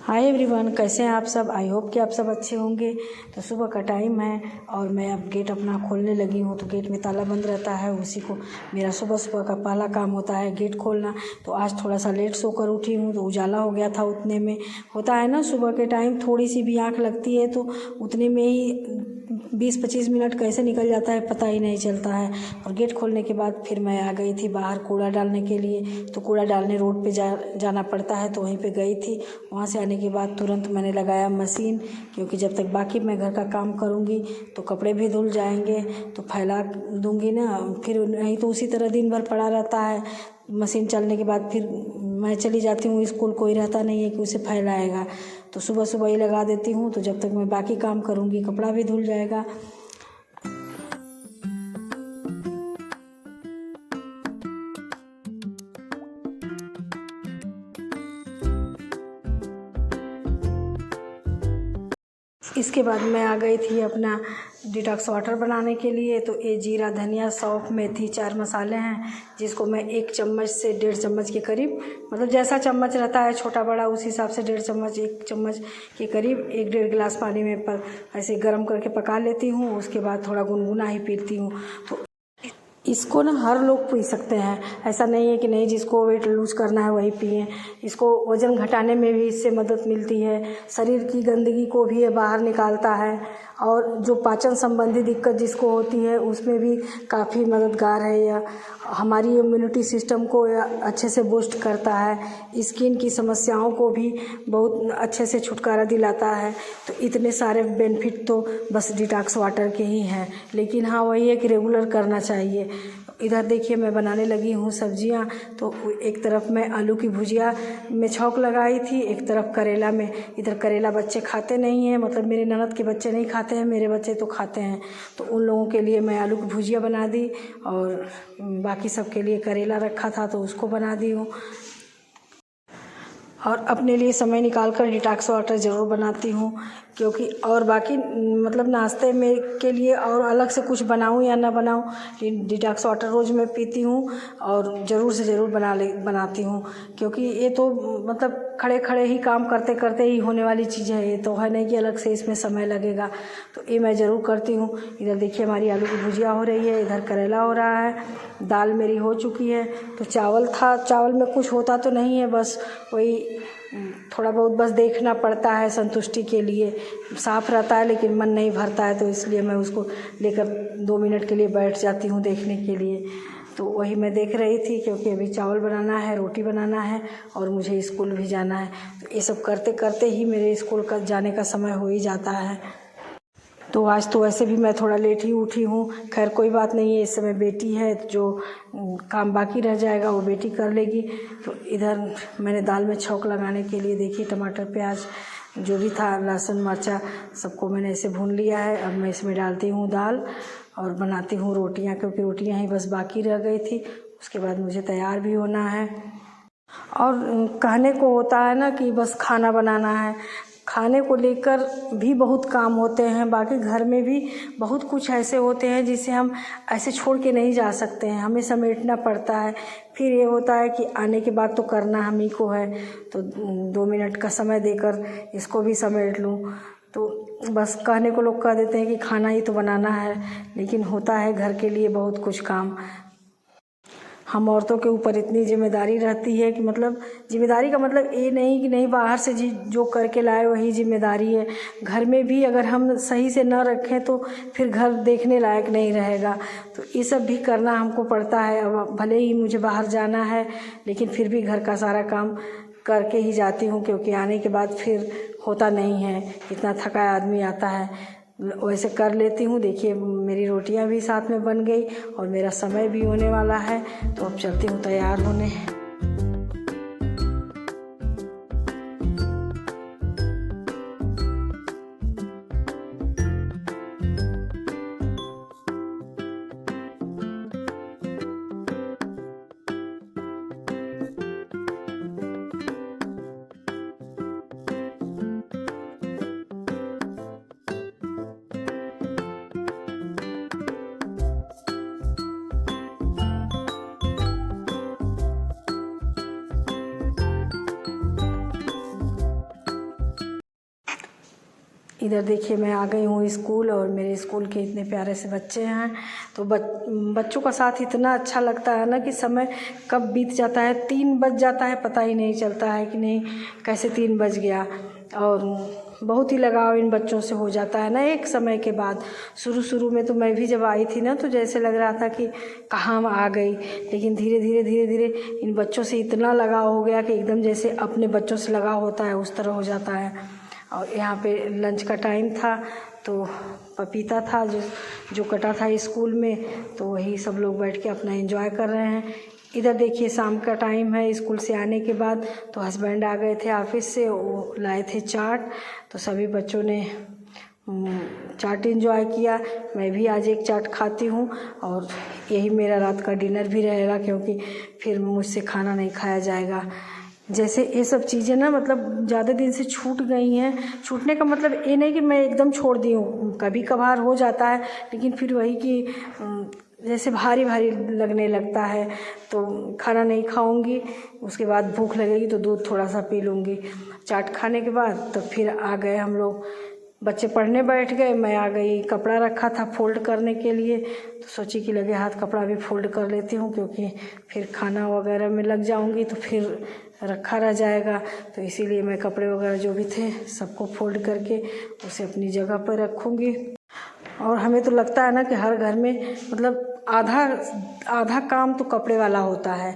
Hi everyone, कैसे हैं आप सब। आई होप कि आप सब अच्छे होंगे। तो सुबह का टाइम है और मैं अब गेट अपना खोलने लगी हूँ। तो गेट में ताला बंद रहता है, उसी को मेरा सुबह सुबह का पहला काम होता है गेट खोलना। तो आज थोड़ा सा लेट सोकर उठी हूँ तो उजाला हो गया था। उतने में होता है ना, सुबह के टाइम थोड़ी सी भी आँख लगती है तो उतने में ही 20-25 मिनट कैसे निकल जाता है पता ही नहीं चलता है। और गेट खोलने के बाद फिर मैं आ गई थी बाहर कूड़ा डालने के लिए। तो कूड़ा डालने रोड पे जाना पड़ता है, तो वहीं पे गई थी। वहाँ से आने के बाद तुरंत मैंने लगाया मशीन, क्योंकि जब तक बाकी मैं घर का काम करूँगी तो कपड़े भी धुल जाएंगे, तो फैला दूँगी ना, फिर नहीं तो उसी तरह दिन भर पड़ा रहता है। मशीन चलने के बाद फिर मैं चली जाती हूँ स्कूल, कोई रहता नहीं है कि उसे फैलाएगा। तो सुबह सुबह ही लगा देती हूँ, तो जब तक मैं बाकी काम करूँगी कपड़ा भी धुल जाएगा। इसके बाद मैं आ गई थी अपना डिटॉक्स वाटर बनाने के लिए। तो ये जीरा, धनिया, सौंफ, मेथी 4 मसाले हैं, जिसको मैं 1 चम्मच से 1.5 चम्मच के करीब, मतलब जैसा चम्मच रहता है छोटा बड़ा उस हिसाब से 1.5 चम्मच 1 चम्मच के करीब 1-1.5 गिलास पानी में ऐसे गर्म करके पका लेती हूँ। उसके बाद थोड़ा गुनगुना ही पीती हूँ। तो इसको ना हर लोग पी सकते हैं, ऐसा नहीं है कि नहीं जिसको वेट लूज करना है वही पिए। इसको वज़न घटाने में भी इससे मदद मिलती है, शरीर की गंदगी को भी ये बाहर निकालता है, और जो पाचन संबंधी दिक्कत जिसको होती है उसमें भी काफ़ी मददगार है। यह हमारी इम्यूनिटी सिस्टम को अच्छे से बूस्ट करता है, स्किन की समस्याओं को भी बहुत अच्छे से छुटकारा दिलाता है। तो इतने सारे बेनिफिट तो बस डिटॉक्स वाटर के ही हैं, लेकिन हाँ वही है कि रेगुलर करना चाहिए। इधर देखिए मैं बनाने लगी हूँ सब्जियाँ। तो एक तरफ मैं आलू की भुजिया में छौंक लगाई थी, एक तरफ करेला में। इधर करेला बच्चे खाते नहीं हैं, मतलब मेरे ननद के बच्चे नहीं खाते हैं, मेरे बच्चे तो खाते हैं। तो उन लोगों के लिए मैं आलू की भुजिया बना दी, और बाकी सब के लिए करेला रखा था तो उसको बना दी हूँ। और अपने लिए समय निकाल कर डिटॉक्स वाटर ज़रूर बनाती हूँ, क्योंकि और बाकी मतलब नाश्ते में के लिए और अलग से कुछ बनाऊँ या ना बनाऊँ, डिटॉक्स वाटर रोज़ मैं पीती हूँ और ज़रूर से ज़रूर बनाती हूँ। क्योंकि ये तो मतलब खड़े खड़े ही काम करते करते ही होने वाली चीज़ है, ये तो है नहीं कि अलग से इसमें समय लगेगा। तो ये मैं ज़रूर करती हूँ। इधर देखिए हमारी आलू की भुजिया हो रही है, इधर करेला हो रहा है, दाल मेरी हो चुकी है। तो चावल था, चावल में कुछ होता तो नहीं है, बस वही थोड़ा बहुत बस देखना पड़ता है संतुष्टि के लिए। साफ़ रहता है लेकिन मन नहीं भरता है, तो इसलिए मैं उसको लेकर 2 मिनट के लिए बैठ जाती हूँ देखने के लिए। तो वही मैं देख रही थी, क्योंकि अभी चावल बनाना है, रोटी बनाना है और मुझे स्कूल भी जाना है। तो ये सब करते करते ही मेरे स्कूल का जाने का समय हो ही जाता है। तो आज तो वैसे भी मैं थोड़ा लेट ही उठी हूँ। खैर कोई बात नहीं है, इस समय बेटी है, जो काम बाकी रह जाएगा वो बेटी कर लेगी। तो इधर मैंने दाल में छौंक लगाने के लिए देखिए टमाटर, प्याज जो भी था, लहसुन, मिर्चा सबको मैंने ऐसे भून लिया है। अब मैं इसमें डालती हूँ दाल और बनाती हूँ रोटियाँ, क्योंकि रोटियाँ ही बस बाकी रह गई थी। उसके बाद मुझे तैयार भी होना है। और कहने को होता है ना कि बस खाना बनाना है, खाने को लेकर भी बहुत काम होते हैं। बाकी घर में भी बहुत कुछ ऐसे होते हैं जिसे हम ऐसे छोड़ के नहीं जा सकते हैं, हमें समेटना पड़ता है। फिर ये होता है कि आने के बाद तो करना हम ही को है, तो 2 मिनट का समय देकर इसको भी समेट लूँ। तो बस कहने को लोग कह देते हैं कि खाना ही तो बनाना है, लेकिन होता है घर के लिए बहुत कुछ काम। हम औरतों के ऊपर इतनी जिम्मेदारी रहती है कि मतलब जिम्मेदारी का मतलब ये नहीं कि नहीं बाहर से जो करके लाए वही जिम्मेदारी है। घर में भी अगर हम सही से न रखें तो फिर घर देखने लायक नहीं रहेगा। तो ये सब भी करना हमको पड़ता है। अब भले ही मुझे बाहर जाना है, लेकिन फिर भी घर का सारा काम करके ही जाती हूँ, क्योंकि आने के बाद फिर होता नहीं है, इतना थका आदमी आता है। वैसे कर लेती हूँ। देखिए मेरी रोटियां भी साथ में बन गई और मेरा समय भी होने वाला है। तो अब चलती हूँ तैयार होने। इधर देखिए मैं आ गई हूँ स्कूल, और मेरे स्कूल के इतने प्यारे से बच्चे हैं। तो बच्चों का साथ इतना अच्छा लगता है ना कि समय कब बीत जाता है, 3 बज जाता है पता ही नहीं चलता है कि नहीं कैसे 3 बज गया। और बहुत ही लगाव इन बच्चों से हो जाता है ना एक समय के बाद। शुरू में तो मैं भी जब आई थी ना तो जैसे लग रहा था कि कहाँ आ गई, लेकिन धीरे धीरे इन बच्चों से इतना लगाव हो गया कि एकदम जैसे अपने बच्चों से लगाव होता है उस तरह हो जाता है। और यहाँ पे लंच का टाइम था तो पपीता था जो कटा था स्कूल में, तो वही सब लोग बैठ के अपना एंजॉय कर रहे हैं। इधर देखिए शाम का टाइम है, स्कूल से आने के बाद तो हस्बैंड आ गए थे ऑफिस से, वो लाए थे चाट, तो सभी बच्चों ने चाट एंजॉय किया। मैं भी आज एक चाट खाती हूँ और यही मेरा रात का डिनर भी रहेगा, क्योंकि फिर मुझसे खाना नहीं खाया जाएगा। जैसे ये सब चीज़ें ना मतलब ज़्यादा दिन से छूट गई हैं। छूटने का मतलब ये नहीं कि मैं एकदम छोड़ दी हूँ, कभी कभार हो जाता है, लेकिन फिर वही कि जैसे भारी भारी लगने लगता है। तो खाना नहीं खाऊंगी, उसके बाद भूख लगेगी तो दूध थोड़ा सा पी लूँगी। चाट खाने के बाद तो फिर आ गए हम लोग, बच्चे पढ़ने बैठ गए, मैं आ गई। कपड़ा रखा था फोल्ड करने के लिए, तो सोची कि लगे हाथ कपड़ा भी फोल्ड कर लेती हूँ, क्योंकि फिर खाना वगैरह में लग जाऊँगी तो फिर रखा रह जाएगा। तो इसीलिए मैं कपड़े वगैरह जो भी थे सबको फोल्ड करके उसे अपनी जगह पर रखूँगी। और हमें तो लगता है ना कि हर घर में मतलब आधा काम तो कपड़े वाला होता है,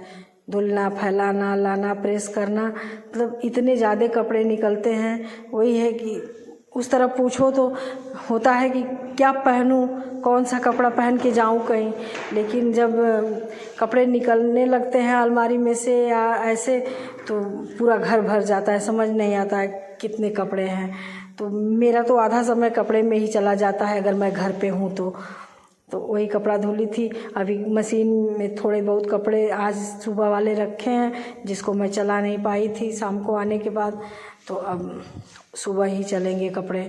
धुलना, फैलाना, लाना, प्रेस करना, मतलब इतने ज़्यादा कपड़े निकलते हैं। वही है कि उस तरह पूछो तो होता है कि क्या पहनूं, कौन सा कपड़ा पहन के जाऊं कहीं, लेकिन जब कपड़े निकलने लगते हैं अलमारी में से या ऐसे तो पूरा घर भर जाता है, समझ नहीं आता है कितने कपड़े हैं। तो मेरा तो आधा समय कपड़े में ही चला जाता है अगर मैं घर पे हूँ तो वही कपड़ा धुली थी। अभी मशीन में थोड़े बहुत कपड़े आज सुबह वाले रखे हैं जिसको मैं चला नहीं पाई थी शाम को आने के बाद, तो अब सुबह ही चलेंगे कपड़े।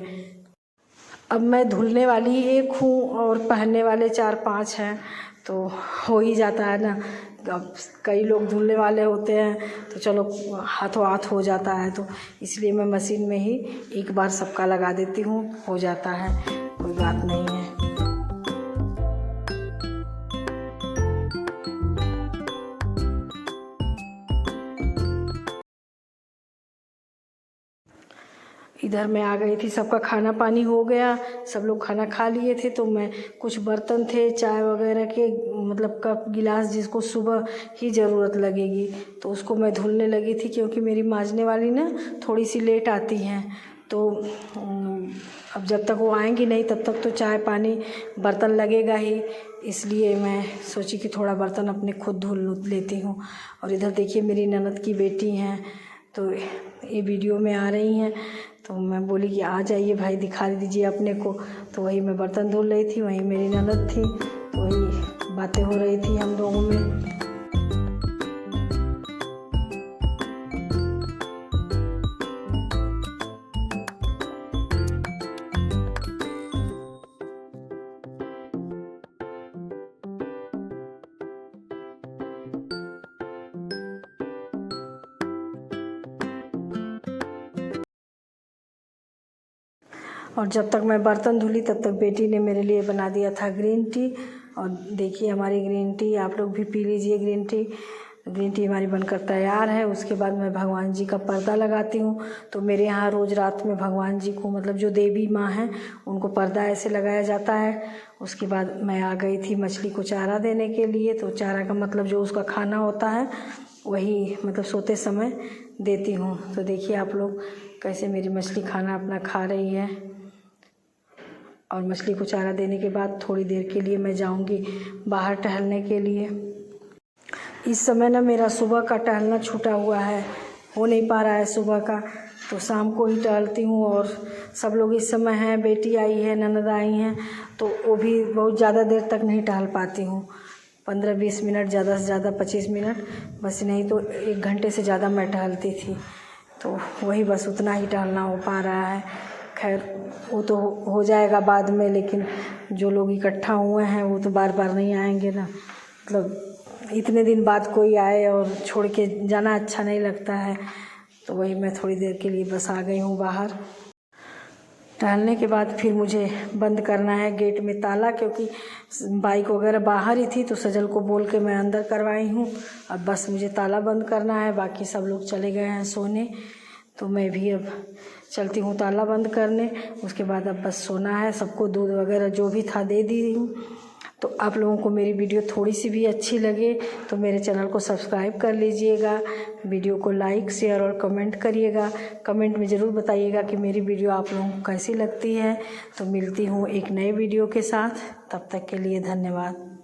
अब मैं धुलने वाली एक हूँ और पहनने वाले 4-5 हैं, तो हो ही जाता है ना। अब कई लोग धुलने वाले होते हैं तो चलो हाथों हाथ हो जाता है, तो इसलिए मैं मशीन में ही एक बार सबका लगा देती हूँ, हो जाता है, कोई बात नहीं है। इधर मैं आ गई थी, सबका खाना पानी हो गया, सब लोग खाना खा लिए थे। तो मैं कुछ बर्तन थे चाय वगैरह के, मतलब कप गिलास जिसको सुबह ही ज़रूरत लगेगी, तो उसको मैं धुलने लगी थी, क्योंकि मेरी मांजने वाली ना थोड़ी सी लेट आती हैं। तो अब जब तक वो आएंगी नहीं तब तक तो चाय पानी बर्तन लगेगा ही, इसलिए मैं सोची कि थोड़ा बर्तन अपने खुद धुल लेती हूँ। और इधर देखिए मेरी ननद की बेटी हैं, तो ये वीडियो में आ रही हैं, तो मैं बोली कि आ जाइए भाई, दिखा दीजिए अपने को। तो वही मैं बर्तन धुल रही थी, वहीं मेरी ननद थी, तो वही बातें हो रही थी हम लोगों में। और जब तक मैं बर्तन धुली तब तक बेटी ने मेरे लिए बना दिया था ग्रीन टी। और देखिए हमारी ग्रीन टी, आप लोग भी पी लीजिए ग्रीन टी। ग्रीन टी हमारी बनकर तैयार है। उसके बाद मैं भगवान जी का पर्दा लगाती हूँ। तो मेरे यहाँ रोज़ रात में भगवान जी को, मतलब जो देवी माँ हैं उनको पर्दा ऐसे लगाया जाता है। उसके बाद मैं आ गई थी मछली को चारा देने के लिए। तो चारा का मतलब जो उसका खाना होता है वही मतलब सोते समय देती हूँ। तो देखिए आप लोग कैसे मेरी मछली खाना अपना खा रही है। और मछली को चारा देने के बाद थोड़ी देर के लिए मैं जाऊंगी बाहर टहलने के लिए। इस समय ना मेरा सुबह का टहलना छूटा हुआ है, हो नहीं पा रहा है सुबह का, तो शाम को ही टहलती हूँ। और सब लोग इस समय हैं, बेटी आई है, ननद आई हैं, तो वो भी बहुत ज़्यादा देर तक नहीं टहल पाती हूँ। 15-20 मिनट, ज़्यादा से ज़्यादा 25 मिनट, बस नहीं तो 1 घंटे से ज़्यादा मैं टहलती थी। तो वही बस उतना ही टहलना हो पा रहा है। खैर वो तो हो जाएगा बाद में, लेकिन जो लोग इकट्ठा हुए हैं वो तो बार बार नहीं आएंगे ना। मतलब इतने दिन बाद कोई आए और छोड़ के जाना अच्छा नहीं लगता है। तो वही मैं थोड़ी देर के लिए बस आ गई हूँ बाहर। टहलने के बाद फिर मुझे बंद करना है गेट में ताला, क्योंकि बाइक वगैरह बाहर ही थी तो सजल को बोल के मैं अंदर करवाई हूँ। अब बस मुझे ताला बंद करना है, बाकी सब लोग चले गए हैं सोने, तो मैं भी अब चलती हूँ ताला बंद करने। उसके बाद अब बस सोना है। सबको दूध वगैरह जो भी था दे दी हूँ। तो आप लोगों को मेरी वीडियो थोड़ी सी भी अच्छी लगे तो मेरे चैनल को सब्सक्राइब कर लीजिएगा, वीडियो को लाइक शेयर और कमेंट करिएगा। कमेंट में ज़रूर बताइएगा कि मेरी वीडियो आप लोगों को कैसी लगती है। तो मिलती हूँ एक नए वीडियो के साथ, तब तक के लिए धन्यवाद।